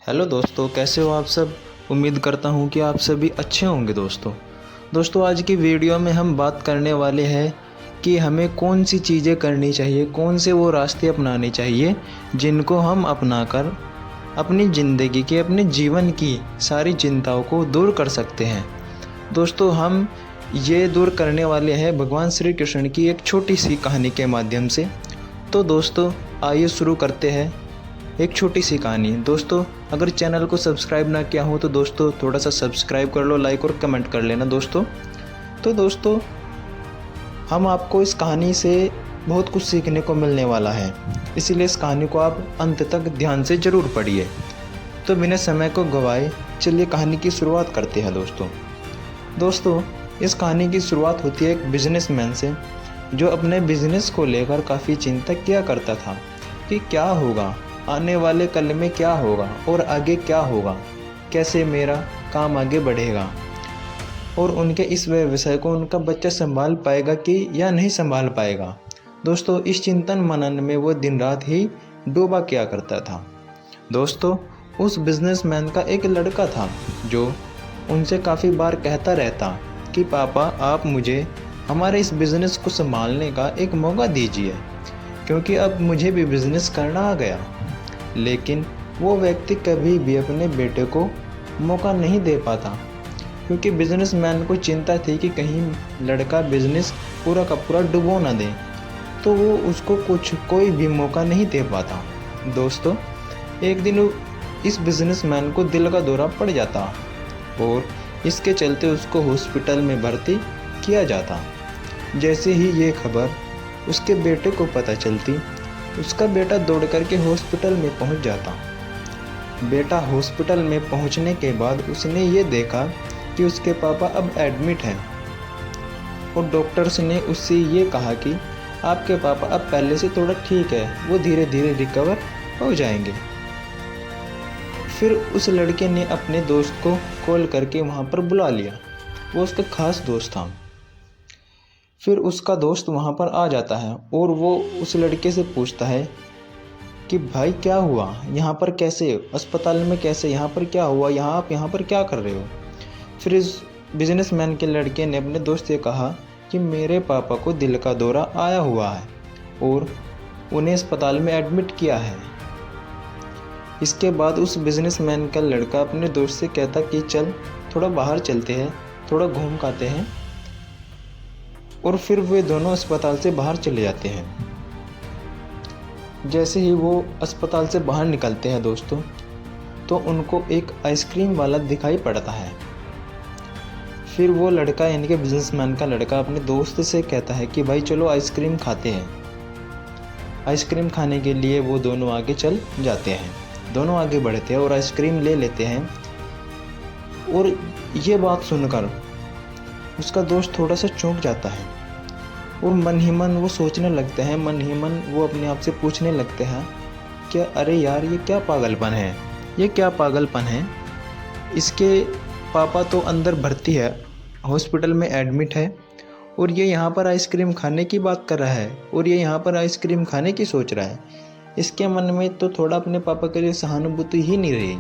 Hello दोस्तों, कैसे हो आप सब। उम्मीद करता हूँ कि आप सभी अच्छे होंगे। दोस्तों आज की वीडियो में हम बात करने वाले हैं कि हमें कौन सी चीज़ें करनी चाहिए, कौन से वो रास्ते अपनाने चाहिए जिनको हम अपनाकर अपनी ज़िंदगी की, अपने जीवन की सारी चिंताओं को दूर कर सकते हैं। दोस्तों हम ये दूर करने वाले हैं भगवान श्री कृष्ण की एक छोटी सी कहानी के माध्यम से। तो दोस्तों आइए शुरू करते हैं एक छोटी सी कहानी। दोस्तों अगर चैनल को सब्सक्राइब ना किया हो तो दोस्तों थोड़ा सा सब्सक्राइब कर लो, लाइक और कमेंट कर लेना दोस्तों। तो दोस्तों हम आपको इस कहानी से बहुत कुछ सीखने को मिलने वाला है, इसीलिए इस कहानी को आप अंत तक ध्यान से ज़रूर पढ़िए। तो बिना समय को गवाए चलिए कहानी की शुरुआत करते हैं। दोस्तों इस कहानी की शुरुआत होती है एक बिजनेसमैन से, जो अपने बिजनेस को लेकर काफ़ी चिंता किया करता था कि क्या होगा, आने वाले कल में क्या होगा और आगे क्या होगा, कैसे मेरा काम आगे बढ़ेगा और उनके इस व्यवसाय को उनका बच्चा संभाल पाएगा कि या नहीं संभाल पाएगा। दोस्तों इस चिंतन मनन में वो दिन रात ही डूबा किया करता था। दोस्तों उस बिजनेसमैन का एक लड़का था जो उनसे काफ़ी बार कहता रहता कि पापा आप मुझे हमारे इस बिज़नेस को संभालने का एक मौका दीजिए, क्योंकि अब मुझे भी बिज़नेस करना आ गया। लेकिन वो व्यक्ति कभी भी अपने बेटे को मौका नहीं दे पाता, क्योंकि बिजनेसमैन को चिंता थी कि कहीं लड़का बिजनेस पूरा का पूरा डुबो ना दे, तो वो उसको कोई भी मौका नहीं दे पाता। दोस्तों एक दिन इस बिजनेसमैन को दिल का दौरा पड़ जाता और इसके चलते उसको हॉस्पिटल में भर्ती किया जाता। जैसे ही ये खबर उसके बेटे को पता चलती, उसका बेटा दौड़ करके हॉस्पिटल में पहुंच जाता। बेटा हॉस्पिटल में पहुंचने के बाद उसने ये देखा कि उसके पापा अब एडमिट हैं और डॉक्टर्स ने उससे ये कहा कि आपके पापा अब पहले से थोड़ा ठीक है, वो धीरे धीरे रिकवर हो जाएंगे। फिर उस लड़के ने अपने दोस्त को कॉल करके वहाँ पर बुला लिया, वो उसका खास दोस्त था। फिर उसका दोस्त वहाँ पर आ जाता है और वो उस लड़के से पूछता है कि भाई क्या हुआ, यहाँ पर कैसे, अस्पताल में कैसे, यहाँ पर क्या हुआ, आप यहाँ पर क्या कर रहे हो। फिर इस बिजनेसमैन के लड़के ने अपने दोस्त से कहा कि मेरे पापा को दिल का दौरा आया हुआ है और उन्हें अस्पताल में एडमिट किया है। इसके बाद उस बिजनेसमैन का लड़का अपने दोस्त से कहता कि चल थोड़ा बाहर चलते हैं, थोड़ा घूम के आते हैं। और फिर वे दोनों अस्पताल से बाहर चले जाते हैं। जैसे ही वो अस्पताल से बाहर निकलते हैं दोस्तों, तो उनको एक आइसक्रीम वाला दिखाई पड़ता है। फिर वो लड़का यानी कि बिजनेसमैन का लड़का अपने दोस्त से कहता है कि भाई चलो आइसक्रीम खाते हैं। आइसक्रीम खाने के लिए वो दोनों आगे चल जाते हैं, दोनों आगे बढ़ते हैं और आइसक्रीम ले लेते हैं। और ये बात सुनकर उसका दोस्त थोड़ा सा चौंक जाता है और मन ही मन वो सोचने लगते हैं, मन ही मन वो अपने आप से पूछने लगते हैं कि अरे यार ये क्या पागलपन है, ये क्या पागलपन है। इसके पापा तो अंदर भर्ती है, हॉस्पिटल में एडमिट है और ये यहाँ पर आइसक्रीम खाने की बात कर रहा है और ये यहाँ पर आइसक्रीम खाने की सोच रहा है। इसके मन में तो थोड़ा अपने पापा के लिए सहानुभूति ही नहीं रही।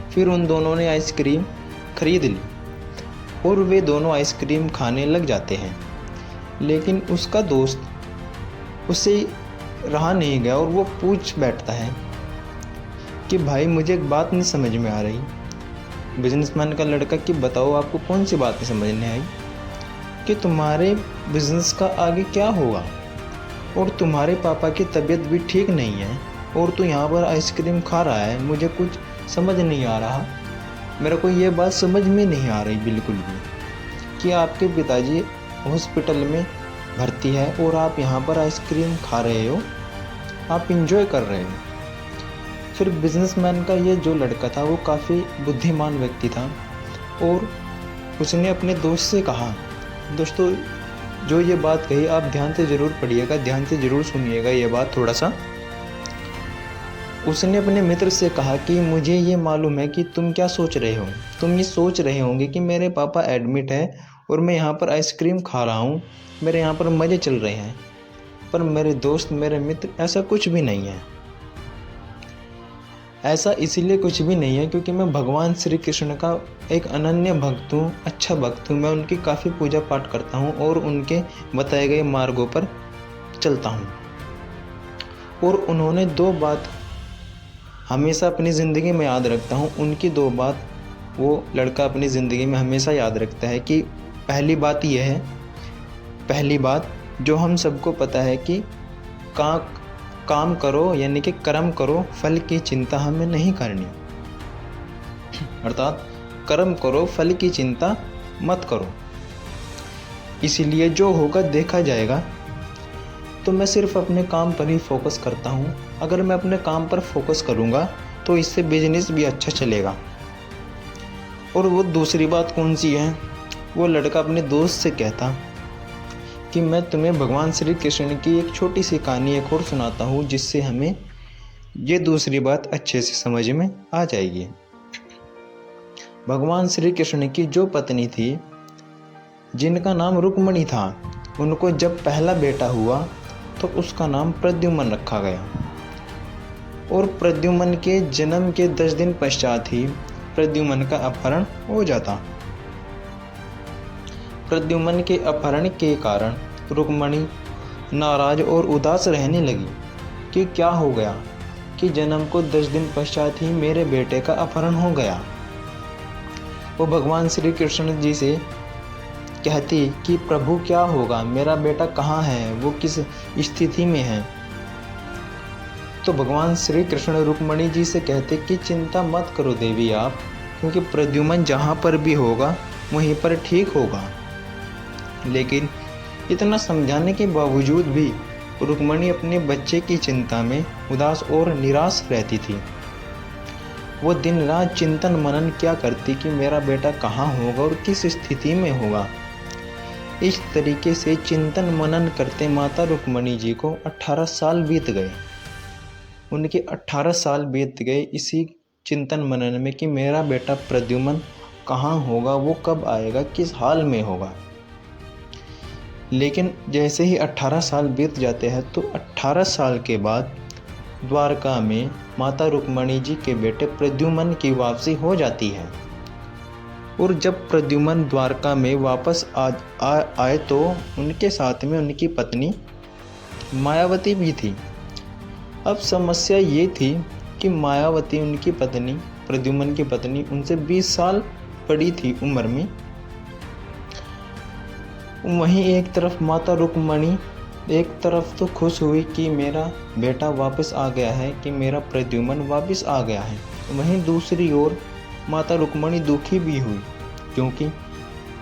फिर उन दोनों ने आइसक्रीम खरीद ली और वे दोनों आइसक्रीम खाने लग जाते हैं। लेकिन उसका दोस्त उससे रहा नहीं गया और वो पूछ बैठता है कि भाई मुझे एक बात नहीं समझ में आ रही। बिजनेसमैन का लड़का कि बताओ आपको कौन सी बात नहीं समझ में आई कि तुम्हारे बिजनेस का आगे क्या होगा और तुम्हारे पापा की तबीयत भी ठीक नहीं है और तू यहाँ पर आइसक्रीम खा रहा है। मुझे कुछ समझ नहीं आ रहा, मेरे को ये बात समझ में नहीं आ रही बिल्कुल भी कि आपके पिताजी हॉस्पिटल में भर्ती है और आप यहाँ पर आइसक्रीम खा रहे हो, आप इंजॉय कर रहे हो। फिर बिजनेसमैन का ये जो लड़का था वो काफ़ी बुद्धिमान व्यक्ति था और उसने अपने दोस्त से कहा, दोस्तों जो ये बात कही आप ध्यान से ज़रूर पढ़िएगा, ध्यान से ज़रूर सुनिएगा ये बात थोड़ा सा। उसने अपने मित्र से कहा कि मुझे ये मालूम है कि तुम क्या सोच रहे हो, तुम ये सोच रहे होंगे कि मेरे पापा एडमिट है और मैं यहाँ पर आइसक्रीम खा रहा हूँ, मेरे यहाँ पर मज़े चल रहे हैं। पर मेरे दोस्त, मेरे मित्र, ऐसा कुछ भी नहीं है। ऐसा इसीलिए कुछ भी नहीं है क्योंकि मैं भगवान श्री कृष्ण का एक अनन्य भक्त हूँ, अच्छा भक्त हूँ। मैं उनकी काफ़ी पूजा पाठ करता हूँ और उनके बताए गए मार्गों पर चलता हूँ। और उन्होंने 2 बात हमेशा अपनी ज़िंदगी में याद रखता हूँ। उनकी 2 बात वो लड़का अपनी ज़िंदगी में हमेशा याद रखता है कि पहली बात यह है, पहली बात जो हम सबको पता है कि काम करो यानी कि कर्म करो, फल की चिंता हमें नहीं करनी। अर्थात कर्म करो, फल की चिंता मत करो। इसीलिए जो होगा देखा जाएगा। तो मैं सिर्फ अपने काम पर ही फोकस करता हूँ। अगर मैं अपने काम पर फोकस करूँगा तो इससे बिजनेस भी अच्छा चलेगा। और वो दूसरी बात कौन सी है, वो लड़का अपने दोस्त से कहता कि मैं तुम्हें भगवान श्री कृष्ण की एक छोटी सी कहानी एक और सुनाता हूँ, जिससे हमें ये दूसरी बात अच्छे से समझ में आ जाएगी। भगवान श्री कृष्ण की जो पत्नी थी, जिनका नाम रुक्मणी था, उनको जब पहला बेटा हुआ तो उसका नाम प्रद्युम्न रखा गया। और प्रद्युम्न के जन्म के 10 दिन पश्चात ही प्रद्युम्न का अपहरण हो जाता। प्रद्युम्न के अपहरण के कारण रुक्मणी नाराज और उदास रहने लगी कि क्या हो गया कि जन्म को 10 दिन पश्चात ही मेरे बेटे का अपहरण हो गया। वो भगवान श्री कृष्ण जी से कहती कि प्रभु क्या होगा, मेरा बेटा कहाँ है, वो किस स्थिति में है। तो भगवान श्री कृष्ण रुक्मणी जी से कहते कि चिंता मत करो देवी आप, क्योंकि प्रद्युम्न जहाँ पर भी होगा वहीं पर ठीक होगा। लेकिन इतना समझाने के बावजूद भी रुक्मणी अपने बच्चे की चिंता में उदास और निराश रहती थी। वो दिन रात चिंतन मनन क्या करती कि मेरा बेटा कहाँ होगा और किस स्थिति में होगा। इस तरीके से चिंतन मनन करते माता रुक्मणी जी को 18 साल बीत गए। उनके 18 साल बीत गए इसी चिंतन मनन में कि मेरा बेटा प्रद्युम्न कहाँ होगा, वो कब आएगा, किस हाल में होगा। लेकिन जैसे ही 18 साल बीत जाते हैं तो 18 साल के बाद द्वारका में माता रुक्मणी जी के बेटे प्रद्युम्न की वापसी हो जाती है। और जब प्रद्युम्न द्वारका में वापस आए तो उनके साथ में उनकी पत्नी मायावती भी थी। अब समस्या ये थी कि मायावती उनकी पत्नी, प्रद्युम्न की पत्नी, उनसे 20 साल बड़ी थी उम्र में। वहीं एक तरफ माता रुक्मणी एक तरफ तो खुश हुई कि मेरा बेटा वापस आ गया है, कि मेरा प्रद्युम्न वापस आ गया है। वहीं दूसरी ओर माता रुक्मणी दुखी भी हुई क्योंकि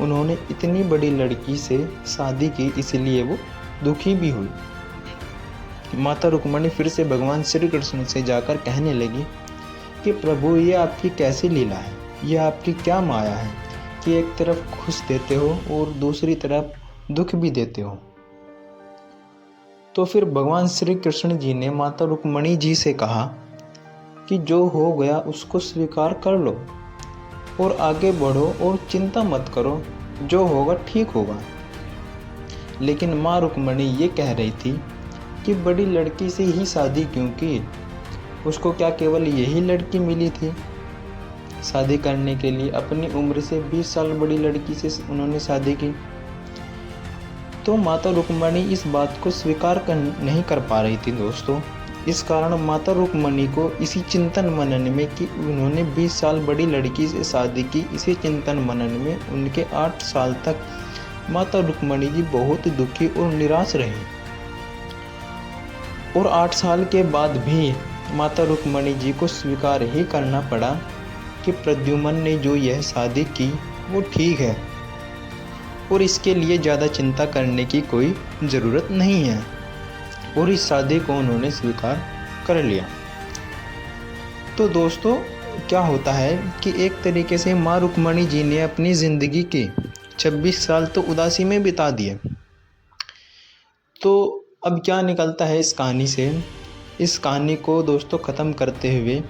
उन्होंने इतनी बड़ी लड़की से शादी की, इसलिए वो दुखी भी हुई। माता रुक्मणी फिर से भगवान श्री कृष्ण से जाकर कहने लगी कि प्रभु ये आपकी कैसी लीला है, ये आपकी क्या माया है कि एक तरफ खुश देते हो और दूसरी तरफ दुख भी देते हो। तो फिर भगवान श्री कृष्ण जी ने माता रुक्मणी जी से कहा कि जो हो गया उसको स्वीकार कर लो और आगे बढ़ो और चिंता मत करो, जो होगा ठीक होगा। लेकिन माँ रुक्मणी ये कह रही थी कि बड़ी लड़की से ही शादी क्यों की, उसको क्या केवल यही लड़की मिली थी शादी करने के लिए? अपनी उम्र से 20 साल बड़ी लड़की से उन्होंने शादी की। तो माता रुक्मणी इस बात को स्वीकार नहीं कर पा रही थी दोस्तों। इस कारण माता रुक्मणी को इसी चिंतन मनन में कि उन्होंने 20 साल बड़ी लड़की से शादी की, इसी चिंतन मनन में उनके 8 साल तक माता रुक्मणी जी बहुत दुखी और निराश रही। और 8 साल के बाद भी माता रुक्मणी जी को स्वीकार ही करना पड़ा कि प्रद्युम्न ने जो यह शादी की वो ठीक है और इसके लिए ज़्यादा चिंता करने की कोई ज़रूरत नहीं है। और इस शादी को उन्होंने स्वीकार कर लिया। तो दोस्तों क्या होता है कि एक तरीके से माँ रुक्मणी जी ने अपनी ज़िंदगी के 26 साल तो उदासी में बिता दिए। तो अब क्या निकलता है इस कहानी से? इस कहानी को दोस्तों ख़त्म करते हुए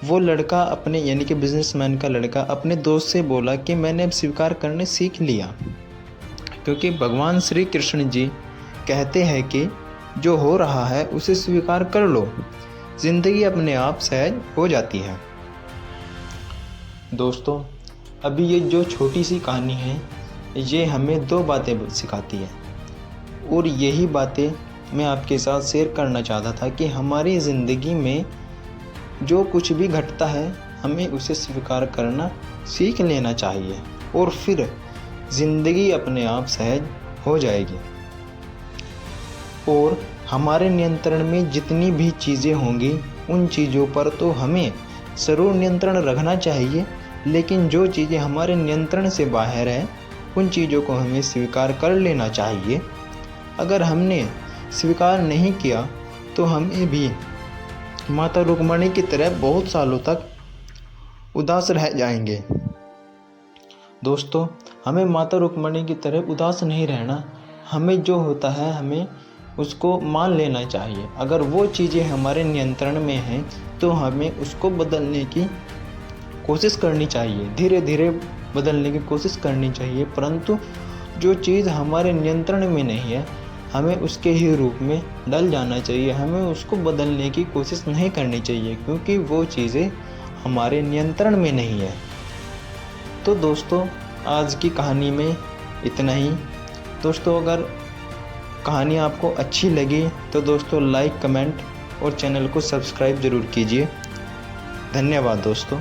वो लड़का अपने यानी कि बिजनेसमैन का लड़का अपने दोस्त से बोला कि मैंने अब स्वीकार करने सीख लिया, क्योंकि भगवान श्री कृष्ण जी कहते हैं कि जो हो रहा है उसे स्वीकार कर लो, ज़िंदगी अपने आप सहज हो जाती है। दोस्तों, अभी ये जो छोटी सी कहानी है, ये हमें 2 बातें सिखाती है और यही बातें मैं आपके साथ शेयर करना चाहता था कि हमारी ज़िंदगी में जो कुछ भी घटता है, हमें उसे स्वीकार करना सीख लेना चाहिए और फिर ज़िंदगी अपने आप सहज हो जाएगी। और हमारे नियंत्रण में जितनी भी चीज़ें होंगी, उन चीज़ों पर तो हमें ज़रूर नियंत्रण रखना चाहिए, लेकिन जो चीज़ें हमारे नियंत्रण से बाहर हैं, उन चीज़ों को हमें स्वीकार कर लेना चाहिए। अगर हमने स्वीकार नहीं किया तो हमें भी माता रुक्मिणी की तरह बहुत सालों तक उदास रह जाएंगे। दोस्तों, हमें माता रुक्मिणी की तरह उदास नहीं रहना, हमें जो होता है हमें उसको मान लेना चाहिए। अगर वो चीज़ें हमारे नियंत्रण में हैं तो हमें उसको बदलने की कोशिश करनी चाहिए, धीरे धीरे बदलने की कोशिश करनी चाहिए। परंतु जो चीज़ हमारे नियंत्रण में नहीं है, हमें उसके ही रूप में ढल जाना चाहिए, हमें उसको बदलने की कोशिश नहीं करनी चाहिए, क्योंकि वो चीज़ें हमारे नियंत्रण में नहीं है। तो दोस्तों, आज की कहानी में इतना ही। दोस्तों, अगर कहानी आपको अच्छी लगी तो दोस्तों लाइक, कमेंट और चैनल को सब्सक्राइब ज़रूर कीजिए। धन्यवाद दोस्तों।